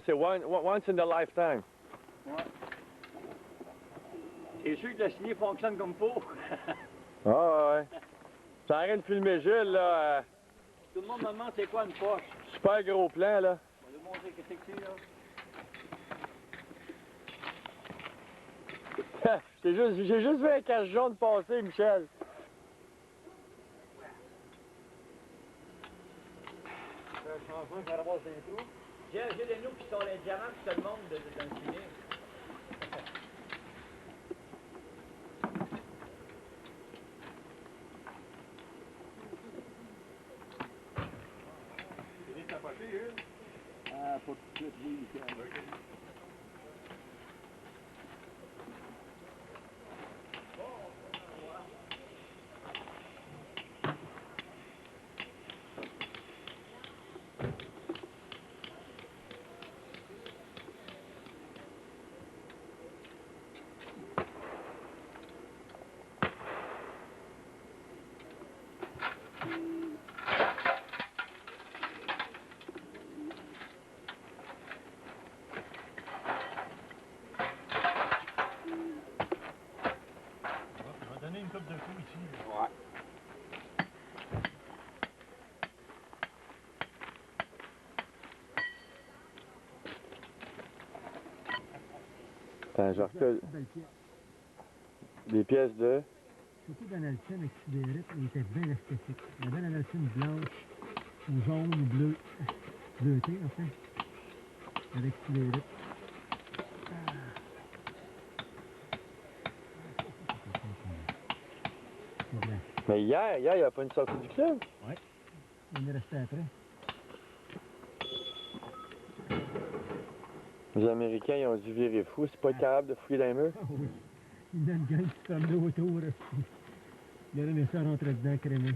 C'est once in a lifetime. Ouais. C'est sûr que le signé fonctionne comme faut. Ah ouais. Ça arrête de filmer Gilles, là. Tout le monde me demande c'est quoi une poche. Super gros plan, là. On va lui montrer qu'est-ce que c'est, là. J'ai juste vu un cache jaune passer, Michel. J'ai les nous qui sont les diamants qui se demandent d'un signé. Ah, pas tout de suite, oui, Michel. Donner une coupe de coups ici. Ouais. Attends, je recule. Des pièces de... Surtout dans l'alcine avec sidérite, il était bien esthétique. Il y avait la alcine blanche, ou jaune, ou bleu. Bleuté, en fait. Avec sidérite. Mais hier, il n'y a pas une sortie du club. Oui. Il est resté après. Les Américains, ils ont dû virer fou. C'est pas capable de fouiller dans les murs. Ah oui. Il y a une gang qui se promenait autour. Il aurait aimé ça rentrer dedans, crémer.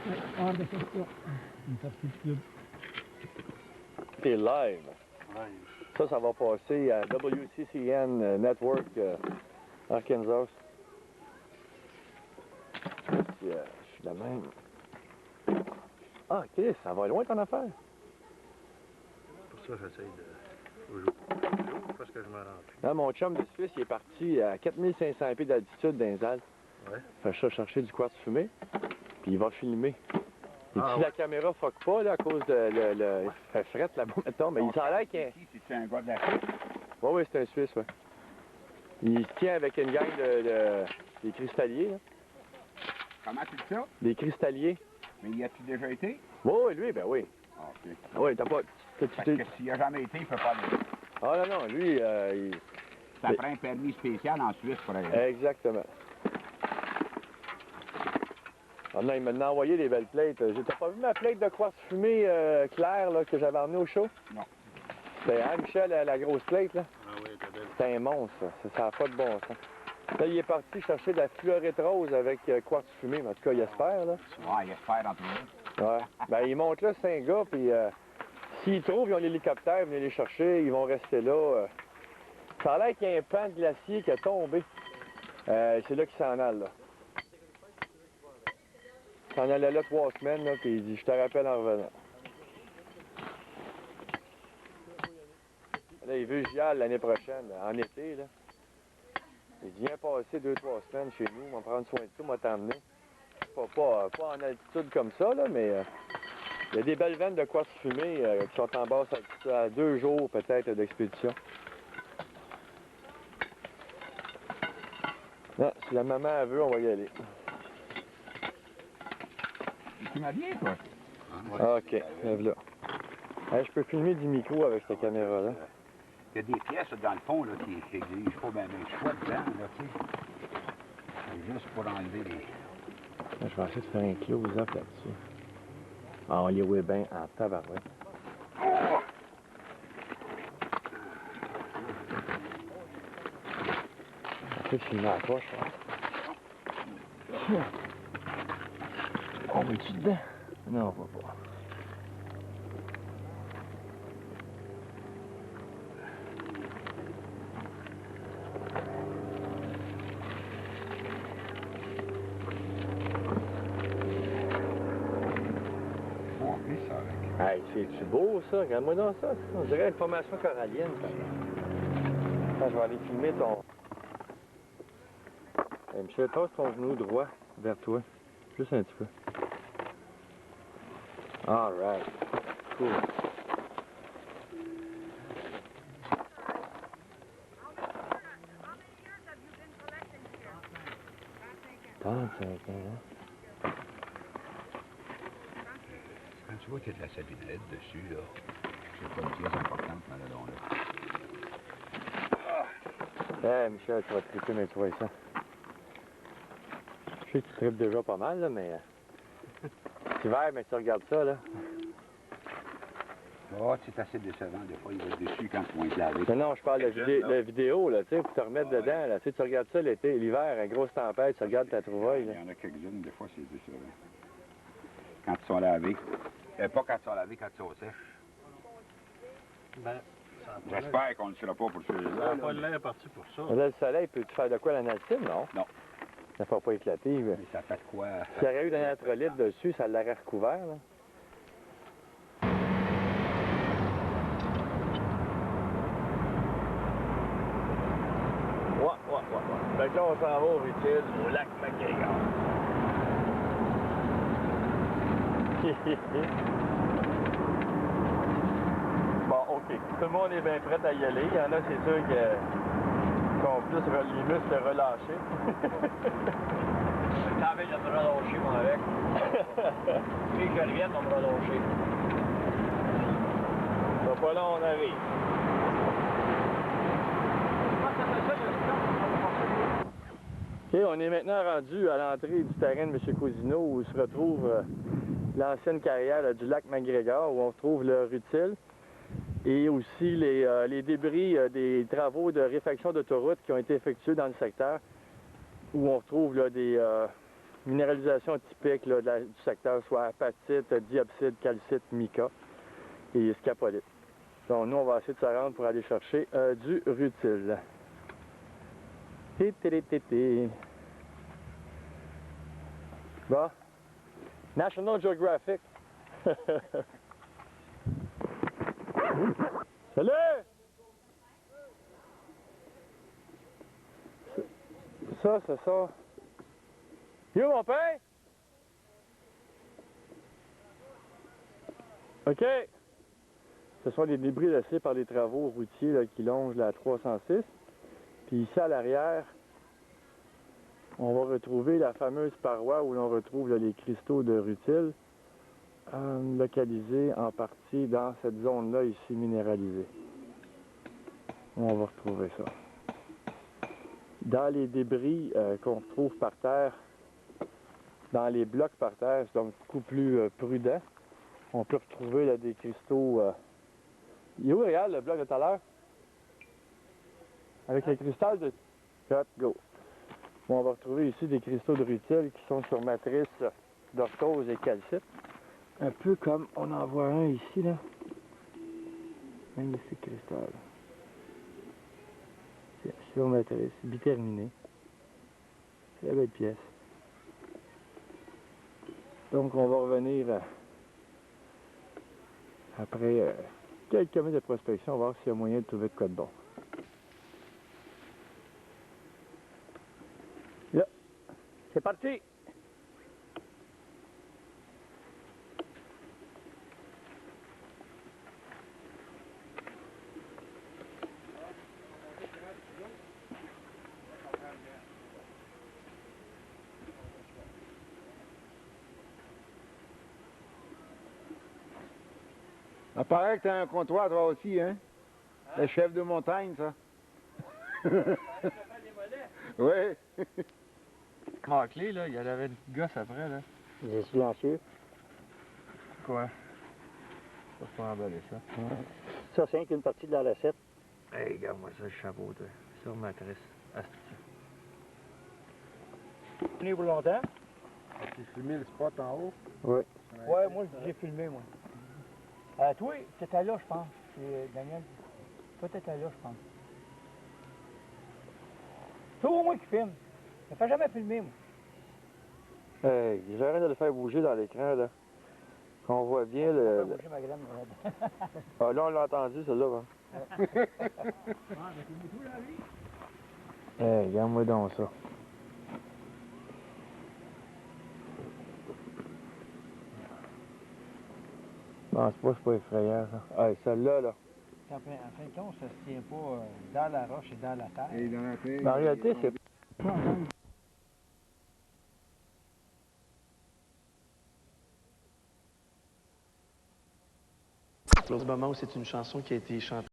Ouais, hors de question. Une sortie du club. C'est live. Ouais. Ça va passer à WCCN Network Arkansas. Je suis la même. Ah, Chris, ça va loin ton affaire. Pour ça, j'essaye de... Toujours, parce que je me rends plus. Là, mon chum de Suisse, il est parti à 4500 pieds d'altitude dans les Alpes. Ouais. Fait que ça, chercher du quartz fumé. Puis il va filmer. Et Ah, si ouais. la caméra fuck pas, là, à cause de il fait fret là-bas, mettons, mais il s'en l'air qu'il y a... C'est un gars d'Afrique. Oui, oui, c'est un Suisse, ouais. Il se tient avec une gang des cristalliers, là. Comment tu dis ça? Des cristalliers. Mais y a-tu déjà été? Oui, oui, lui, ben oui. Ah, ok. Ah oui, t'as pas... Parce que s'il a jamais été, il peut pas aller. Ah non, non, lui, Ça prend un permis spécial en Suisse pour aller. Exactement. Ah non, il m'a envoyé des belles plates. T'as pas vu ma plate de quartz fumé claire là, que j'avais emmenée au show? Non. Ben, hein, Michel, la grosse plate, là? Ah oui, t'as belle. C'est un monstre, ça. Ça n'a pas de bon sens. Là, il est parti chercher de la fluorite rose avec quartz fumé, mais en tout cas, il espère, là. Ouais, il espère en tout cas. Ouais. Ben, il monte là, c'est un gars, puis s'ils trouvent, ils ont l'hélicoptère, ils viennent les chercher, ils vont rester là. Ça a l'air qu'il y a un pan de glacier qui a tombé. C'est là qu'il s'en allent, là. Il s'en allait là 3 semaines, là, puis il dit, je te rappelle en revenant. Là, il veut que j'y aille l'année prochaine, en été, là. Il dit, viens passer 2-3 semaines chez nous, on va prendre soin de tout, on va t'emmener. Pas en altitude comme ça, là, mais il y a des belles veines de quartz fumé qui sont en basse altitude, à 2 jours peut-être d'expédition. Non, si la maman elle veut, on va y aller. Tu m'as bien, toi? Ah, OK, lève là. Hey, je peux filmer du micro avec cette caméra-là. Il y a des pièces dans le fond là, qui exigent pas bien un choix dedans, là, tu sais. C'est juste pour enlever les... Là, je vais essayer de faire un close-up là-dessus. Ah, on les voit bien en tabarouette. On peut filmer à la poche, hein. On va-tu dedans? Non, on va pas. Faut en plus ça avec. Hey, c'est-tu beau, ça? Regarde-moi dans ça. On dirait une formation corallienne. Attends, je vais aller filmer ton... Hey, Michel, passe ton genou droit vers toi. Juste un petit peu. All right. Cool. Quand tu vois qu'il y a de la sabinette dessus, là, c'est pas une pièce importante dans le long, là. Hey, Michel, tu vas triper, mais tu vois ça. Je sais que tu tripes déjà pas mal, là, mais... C'est hiver, mais tu regardes ça, là. Oh, c'est assez décevant, des fois, il va être déçu quand tu vas être lavé. Non, je parle de la vidéo, là, tu sais, pour te remettre dedans, là. Tu sais, tu regardes ça l'été, l'hiver, une grosse tempête, tu regardes ta trouvaille, là. Il y en a quelques-unes, des fois, c'est décevant. Quand ils sont lavés. Pas quand ils sont lavés, quand ils sont sèches. Ben, J'espère qu'on ne le sera pas pour ça celui-là. n'a pas l'air parti pour ça. Là, le soleil, peux-tu faire de quoi l'analcime, non? Non. Ça ne va pas éclater, mais... Mais ça fait de quoi? S'il y aurait eu de l'électrolyte dessus, ça l'aurait recouvert, là. Ouais. Fait que là, on s'en va au Rutile, au lac McGregor. Bon, OK. Tout le monde est bien prêt à y aller. Il y en a, c'est sûr, qui ont plus les muscles relâchés. Quand même, je vais me relâcher, moi, avec. Si je reviens, on va me relâcher. Ça va pas long, on arrive. OK, on est maintenant rendu à l'entrée du terrain de M. Cousineau où se retrouve l'ancienne carrière là, du lac McGregor, où on retrouve le rutile et aussi les débris des travaux de réfaction d'autoroute qui ont été effectués dans le secteur, où on retrouve là, des minéralisations typiques là, du secteur, soit apatite, diopside, calcite, mica et scapolite. Donc nous, on va essayer de se rendre pour aller chercher du rutile. Bon. National Geographic. Salut! Ça, c'est ça. Yo, mon père? OK. Ce sont les débris laissés par les travaux routiers là, qui longent la 306. Puis ici, à l'arrière, on va retrouver la fameuse paroi où l'on retrouve là, les cristaux de rutile, localisés en partie dans cette zone-là ici minéralisée. On va retrouver ça. Dans les débris qu'on retrouve par terre, dans les blocs par terre, c'est donc beaucoup plus prudent. On peut retrouver là, des cristaux... Il est où, regarde, le bloc de tout à l'heure? Avec les cristals de... Cut, go. Bon, on va retrouver ici des cristaux de rutile qui sont sur matrice d'orthose et calcite. Un peu comme on en voit un ici, là. Magnifique cristal. C'est sur matrice, biterminé. Très belle pièce. Donc, on va revenir après quelques minutes de prospection, on va voir s'il y a moyen de trouver de quoi de bon. Là, c'est parti! Ça paraît que t'as un comptoir toi aussi, hein? Le chef de montagne, ça. Oui. Marclé, là, il y avait une gosse après, là. Il est silencieux. Quoi? Je peux pas emballer ça. Ça, c'est une partie de la recette. Hey, regarde-moi ça, le chapeau, toi. Sur matrice. Astuce. Venu pour longtemps? As-tu filmé le spot en haut? Oui. Ouais, moi, j'ai filmé, moi. Toi, t'étais là, je pense. Daniel. Toi, t'étais là, je pense. C'est au moins qui filme. Je ne fais jamais filmer, moi. Hey, j'arrête de le faire bouger dans l'écran, là. On voit bien le... bouger ma graine, malade. Ah, là, on l'a entendu, celle-là. Hein. Ah, mais c'est beaucoup, là, lui. Hey, regarde-moi donc ça. Non, c'est pas effrayant, ça. Hey, celle-là, là. En fin de compte, ça se tient pas dans la roche et dans la terre. Et dans la terre. Mais en réalité, c'est... L'autre moment où c'est une chanson qui a été chantée